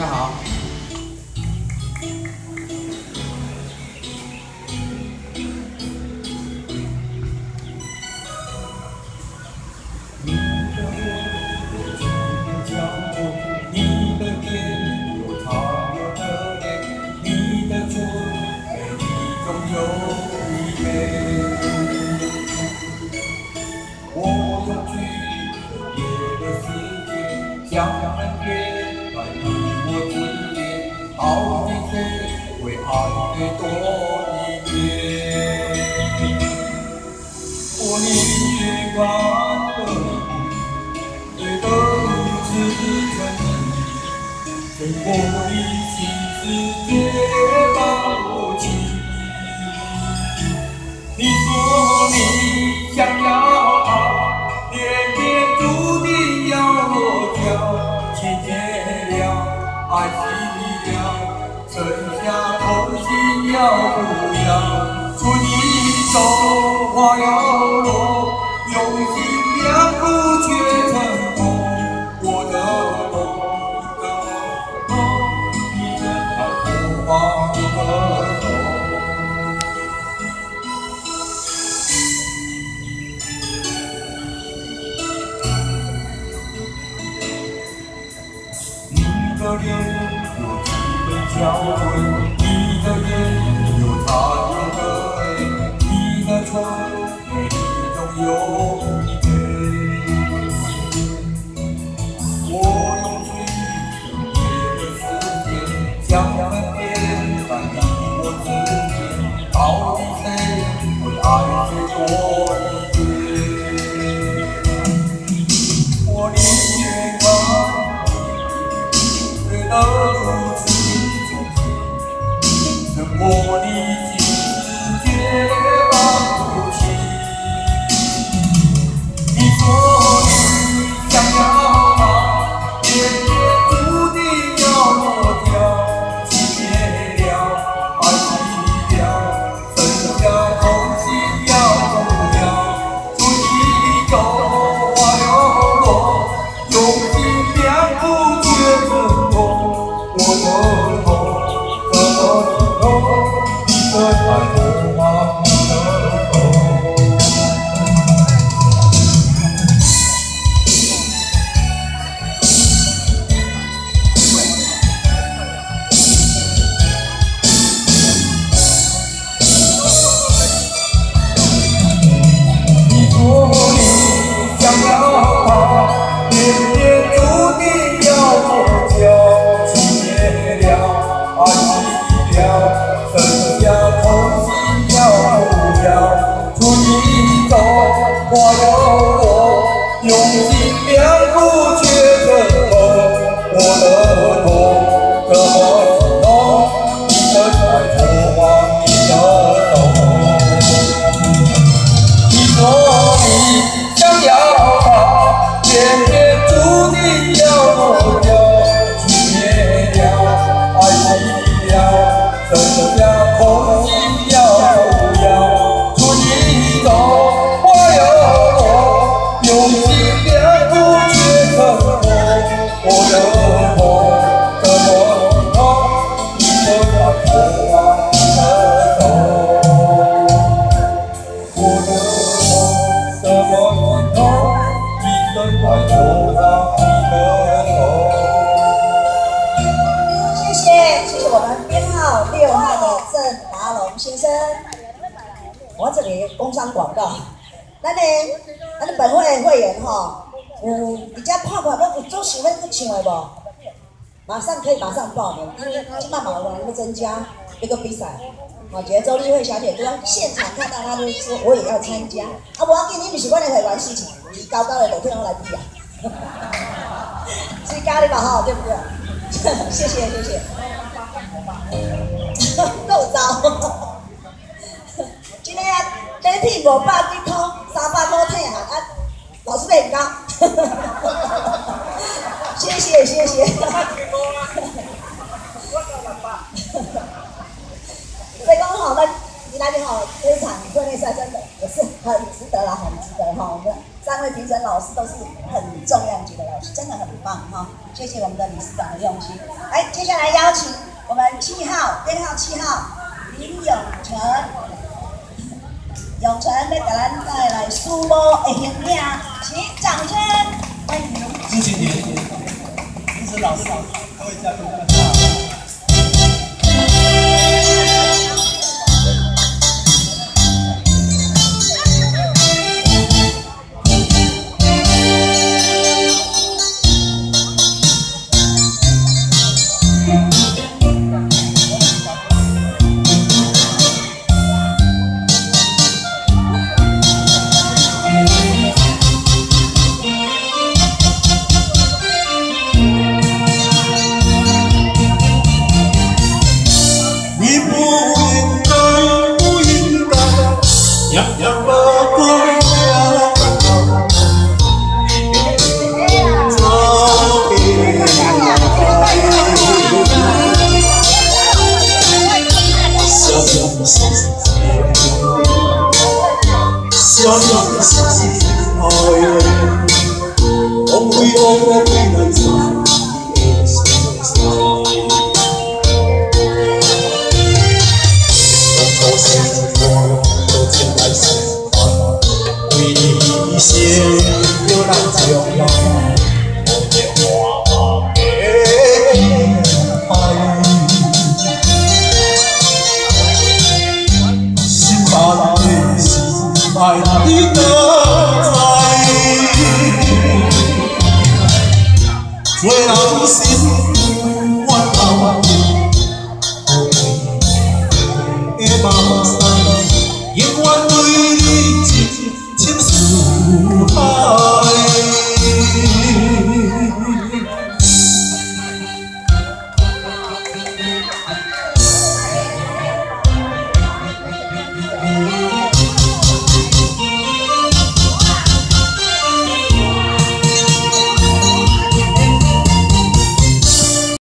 家好。将人间在你我之间，好比谁为爱的多一点？我宁愿看得你对得如此真心，胜过你心世界放不弃。你说你想要他，偏偏注定要落脚，情结了，爱惜了，剩下痛心要不要？春已走，花要落，用心良苦却成空。我的梦，你真爱我放的手。你的脸有几分憔悴，你的眼有残留的泪，你的唇美丽中有疲惫。我用尽夜的时间，将分别在你我之间，到底谁会爱谁多一点？我宁愿看。得如此真心，胜过你心世界放不弃。你说你想要他，偏偏注定要落掉，情灭了，爱熄了，剩下痛心要不要？春已走，花又落，用心良苦却成空。我的痛，怎么心痛？你的爱多吗？你的痛。你说你想要他，偏偏注定要落脚。爱惜了，剩下痛心要不要？春已走，花又落，用心良苦却成空。我的痛，怎么心痛？你的爱错往你的手。你说你想要他，偏偏注定要落掉，情灭了，爱惜了，剩下痛心要不要？春已走，花又落，用心良苦却成空。我的痛，怎么心痛？你的爱错往你的手。我的痛，怎么心痛？你的爱错往你的手。谢谢我们编号6号的郑达龙先生。我这里工商广告，咱本会会员哈，你家看看，我有做喜欢去唱的无？马上可以马上报名，因为今晚马上会增加一个比赛。我觉得周丽慧小姐都要现场看到她就说我也要参加，啊，无要紧，你不是我的会员事情，你高高的就退我来比啊。追加的嘛哈，对不对？谢谢谢谢。够糟。今天每天500几块，300块退啊，老师费很高。谢谢谢谢。所以刚好呢，你来你好，这一场队内赛真的也是很值得啦，很值得哈。我们3 3位评审老师都是很重量级的老师，真的很棒哈！谢谢我们的理事长的用心。来，接下来邀请我们7号编号7号林永成，永成要给咱带来书包的形影，请掌声欢迎。谢谢您，评审老师好，各位嘉宾。